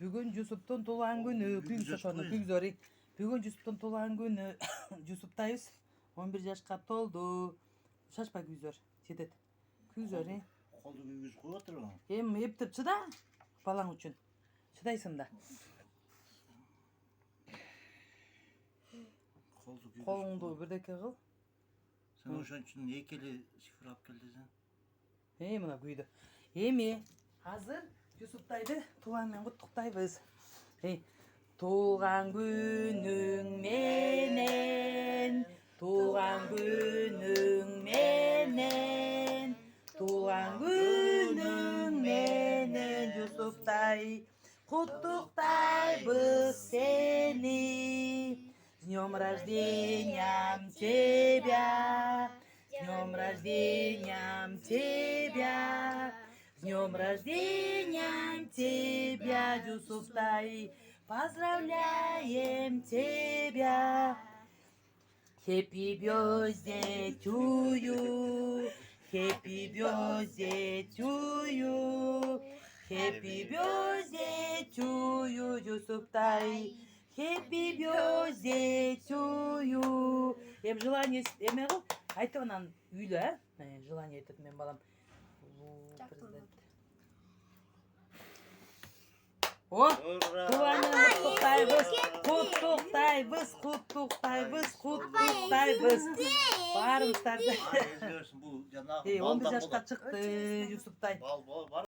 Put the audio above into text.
Бүгін Жүсіптің туған күні, күн. Бүгін Жүсіптің туған күні, Жүсіптайыз 11 жасқа толды. Шашпа күйзөр, жетеді. Күйзөр, Қолды күйгіз қойып отыр ма? Ептіп шыда, балаң үшін. Шыдайсың да. Қолыңды бірдеке қыл. Сен ошон үшін екелі шифр алып келді сен? Мына күйді. Еме, қазір Жүсіптайды туғанмен құттықтайбыз. Туған күнің менен, туған күнің менен, туған күнің менен, Жүсіптай, құттықтайбыз сені. С днем рождения тебя, с днем рождения тебя, с днем рождения тебя, Жүсіптай, поздравляем тебя. Happy birthday to you, happy birthday to you, happy birthday to you, Жүсіптай. Happy birthday to you. Желание еме қыл. Айтып анан үйлі, желание айтып мен балам. Құттықтайбыз. Барыңыздарды. 11 жасқа шықты Жүсіптай.